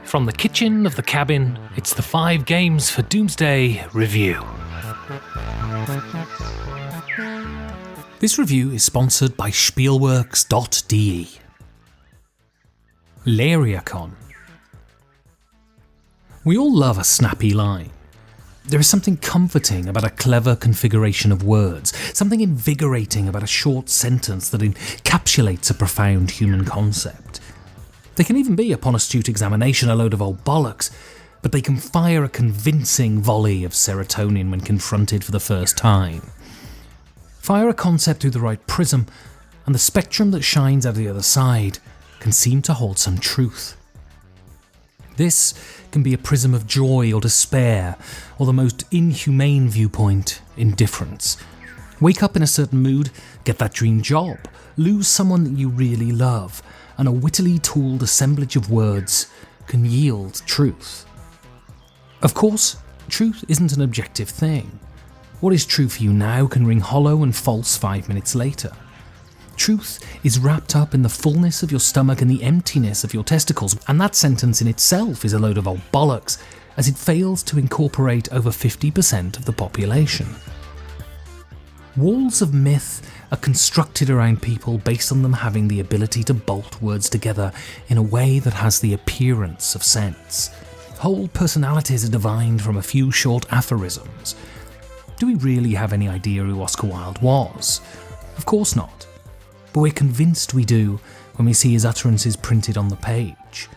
From the kitchen of the cabin, it's the 5 Games for Doomsday review. This review is sponsored by Spielworks.de. Leiria Con. We all love a snappy line. There is something comforting about a clever configuration of words, something invigorating about a short sentence that encapsulates a profound human concept. They can even be, upon astute examination, a load of old bollocks, but they can fire a convincing volley of serotonin when confronted for the first time. Fire a concept through the right prism, and the spectrum that shines out the other side can seem to hold some truth. This can be a prism of joy or despair, or the most inhumane viewpoint, indifference. Wake up in a certain mood, get that dream job, lose someone that you really love, and a wittily tooled assemblage of words can yield truth. Of course, truth isn't an objective thing. What is true for you now can ring hollow and false 5 minutes later. Truth is wrapped up in the fullness of your stomach and the emptiness of your testicles, and that sentence in itself is a load of old bollocks, as it fails to incorporate over 50% of the population. Walls of myth are constructed around people based on them having the ability to bolt words together in a way that has the appearance of sense. Whole personalities are divined from a few short aphorisms. Do we really have any idea who Oscar Wilde was? Of course not. But we're convinced we do when we see his utterances printed on the page.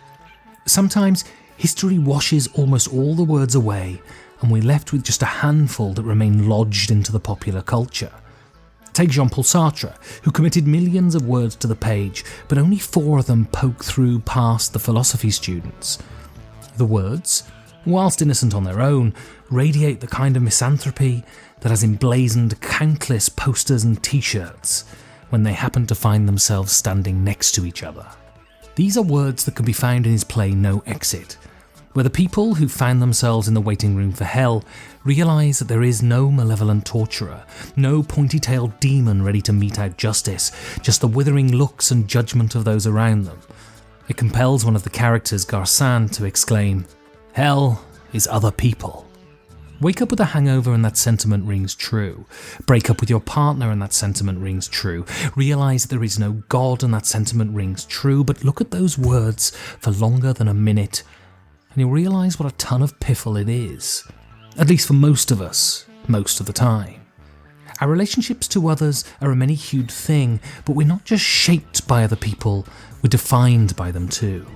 Sometimes history washes almost all the words away and we're left with just a handful that remain lodged into the popular culture. Take Jean-Paul Sartre, who committed millions of words to the page, but only 4 of them poke through past the philosophy students. The words, whilst innocent on their own, radiate the kind of misanthropy that has emblazoned countless posters and t-shirts when they happen to find themselves standing next to each other. These are words that can be found in his play No Exit, where the people who found themselves in the waiting room for hell realise that there is no malevolent torturer, no pointy-tailed demon ready to mete out justice, just the withering looks and judgment of those around them. It compels one of the characters, Garçon, to exclaim, "Hell is other people." Wake up with a hangover and that sentiment rings true. Break up with your partner and that sentiment rings true. Realise there is no God and that sentiment rings true. But look at those words for longer than a minute and you'll realise what a ton of piffle it is. At least for most of us, most of the time. Our relationships to others are a many-hued thing, but we're not just shaped by other people, we're defined by them too.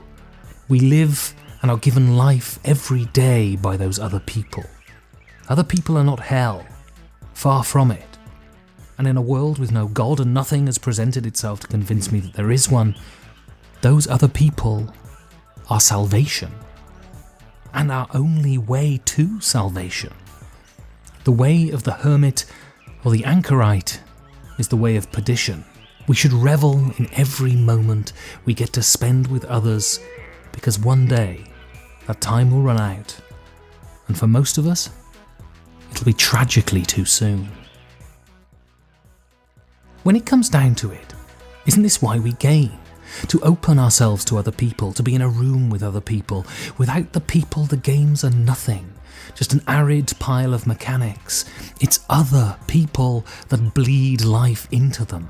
We live and are given life every day by those other people. Other people are not hell, far from it. And in a world with no God and nothing has presented itself to convince me that there is one, those other people are salvation. And our only way to salvation. The way of the hermit or the anchorite is the way of perdition. We should revel in every moment we get to spend with others, because one day that time will run out. And for most of us, it'll be tragically too soon. When it comes down to it, isn't this why we game? To open ourselves to other people, to be in a room with other people. Without the people, the games are nothing, just an arid pile of mechanics. It's other people that bleed life into them.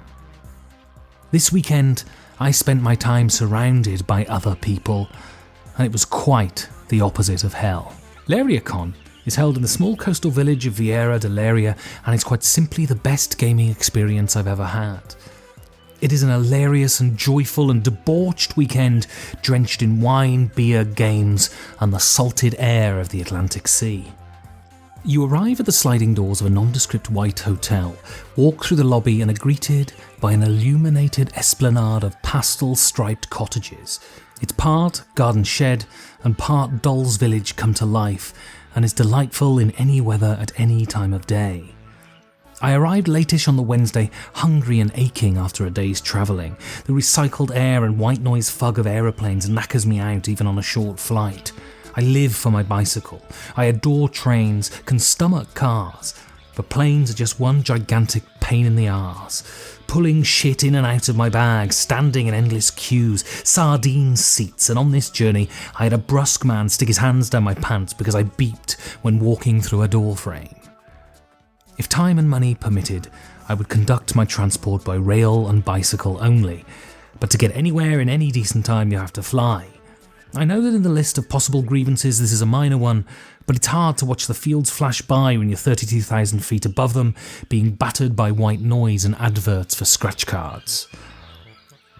This weekend, I spent my time surrounded by other people, and it was quite the opposite of hell. Leiria Con is held in the small coastal village of Vieira de Leiria, and it's quite simply the best gaming experience I've ever had. It is an hilarious and joyful and debauched weekend, drenched in wine, beer, games, and the salted air of the Atlantic Sea. You arrive at the sliding doors of a nondescript white hotel, walk through the lobby and are greeted by an illuminated esplanade of pastel-striped cottages. It's part garden shed and part doll's village come to life, and is delightful in any weather at any time of day. I arrived latish on the Wednesday, hungry and aching after a day's travelling. The recycled air and white noise fug of aeroplanes knackers me out even on a short flight. I live for my bicycle. I adore trains, can stomach cars. but planes are just one gigantic pain in the arse. Pulling shit in and out of my bag, standing in endless queues, sardine seats, and on this journey I had a brusque man stick his hands down my pants because I beeped when walking through a door frame. If time and money permitted, I would conduct my transport by rail and bicycle only, but to get anywhere in any decent time you have to fly. I know that in the list of possible grievances this is a minor one, but it's hard to watch the fields flash by when you're 32,000 feet above them, being battered by white noise and adverts for scratch cards.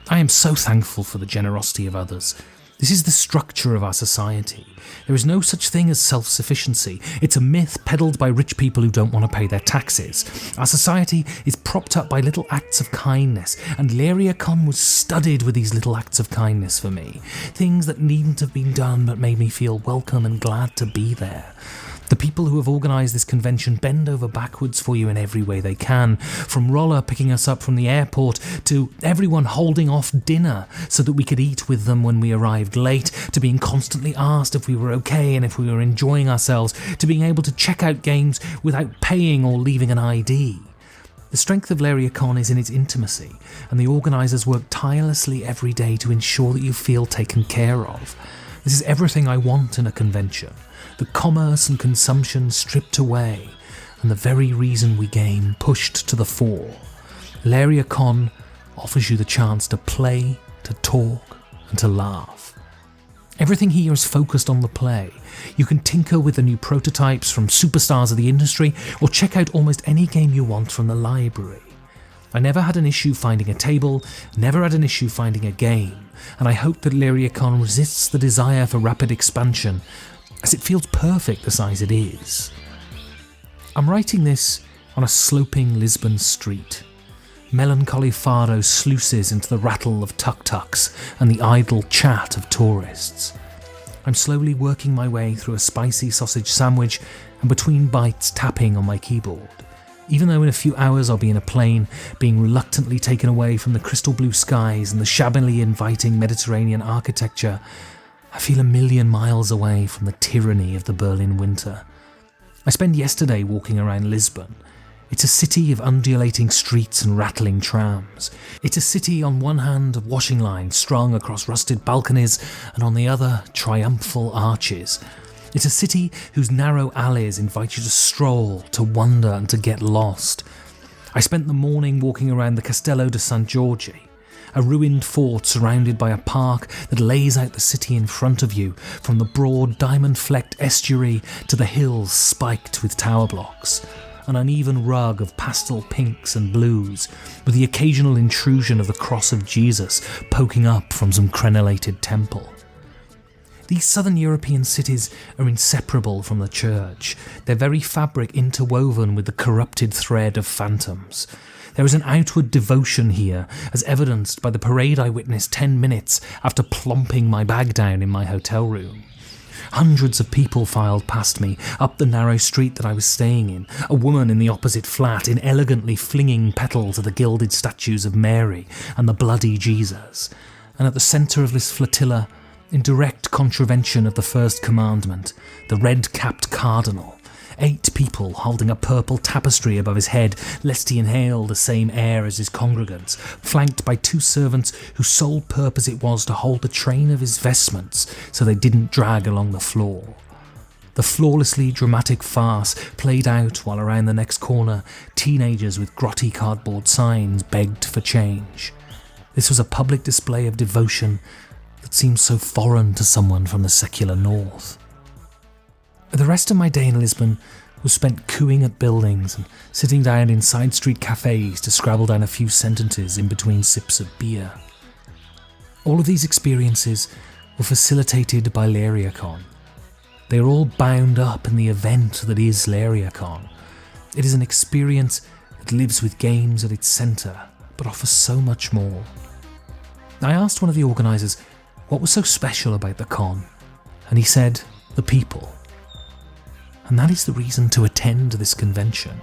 I am so thankful for the generosity of others. This is the structure of our society. There is no such thing as self-sufficiency. It's a myth peddled by rich people who don't want to pay their taxes. Our society is propped up by little acts of kindness, and Leiria Con was studded with these little acts of kindness for me. Things that needn't have been done but made me feel welcome and glad to be there. The people who have organised this convention bend over backwards for you in every way they can, from Roller picking us up from the airport to everyone holding off dinner so that we could eat with them when we arrived late, to being constantly asked if we were okay and if we were enjoying ourselves, to being able to check out games without paying or leaving an ID. The strength of Leiria Con is in its intimacy, and the organisers work tirelessly every day to ensure that you feel taken care of. This is everything I want in a convention. The commerce and consumption stripped away, and the very reason we game pushed to the fore. Leiria Con offers you the chance to play, to talk, and to laugh. Everything here is focused on the play. You can tinker with the new prototypes from superstars of the industry, or check out almost any game you want from the library. I never had an issue finding a table, never had an issue finding a game, and I hope that Leiria Con resists the desire for rapid expansion, as it feels perfect the size it is. I'm writing this on a sloping Lisbon street. Melancholy fado sluices into the rattle of tuk-tuks and the idle chat of tourists. I'm slowly working my way through a spicy sausage sandwich and between bites tapping on my keyboard. Even though in a few hours I'll be in a plane, being reluctantly taken away from the crystal blue skies and the shabbily inviting Mediterranean architecture, I feel a million miles away from the tyranny of the Berlin winter. I spent yesterday walking around Lisbon. It's a city of undulating streets and rattling trams. It's a city on one hand of washing lines strung across rusted balconies, and on the other, triumphal arches. It's a city whose narrow alleys invite you to stroll, to wander and to get lost. I spent the morning walking around the Castello di San Giorgi, a ruined fort surrounded by a park that lays out the city in front of you, from the broad diamond-flecked estuary to the hills spiked with tower blocks. An uneven rug of pastel pinks and blues, with the occasional intrusion of the cross of Jesus poking up from some crenellated temple. These southern European cities are inseparable from the church, their very fabric interwoven with the corrupted thread of phantoms. There is an outward devotion here, as evidenced by the parade I witnessed 10 minutes after plomping my bag down in my hotel room. Hundreds of people filed past me, up the narrow street that I was staying in, a woman in the opposite flat inelegantly flinging petals at the gilded statues of Mary and the bloody Jesus. And at the centre of this flotilla, in direct contravention of the first commandment, the red-capped cardinal, 8 people holding a purple tapestry above his head lest he inhale the same air as his congregants, flanked by 2 servants whose sole purpose it was to hold the train of his vestments so they didn't drag along the floor. The flawlessly dramatic farce played out while around the next corner, teenagers with grotty cardboard signs begged for change. This was a public display of devotion that seemed so foreign to someone from the secular north. The rest of my day in Lisbon was spent cooing at buildings and sitting down in side street cafes to scrabble down a few sentences in between sips of beer. All of these experiences were facilitated by Leiria Con. They are all bound up in the event that is Leiria Con. It is an experience that lives with games at its centre, but offers so much more. I asked one of the organisers what was so special about the con, and he said, the people. And that is the reason to attend this convention.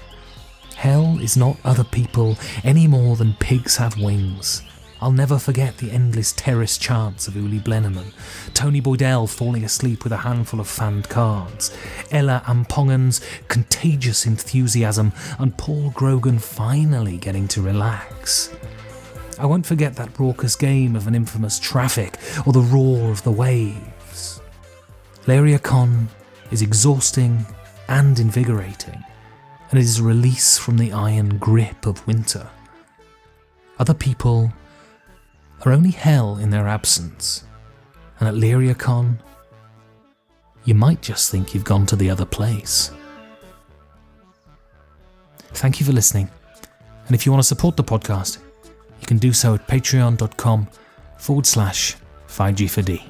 Hell is not other people any more than pigs have wings. I'll never forget the endless terrace chants of Uli Blennerman, Tony Boydell falling asleep with a handful of fanned cards, Ella Ampongen's contagious enthusiasm, and Paul Grogan finally getting to relax. I won't forget that raucous game of an infamous traffic or the roar of the waves. Leiria Con is exhausting and invigorating, and it is a release from the iron grip of winter. Other people are only hell in their absence, and at Leiria Con, you might just think you've gone to the other place. Thank you for listening, and if you want to support the podcast, you can do so at patreon.com/5G4D.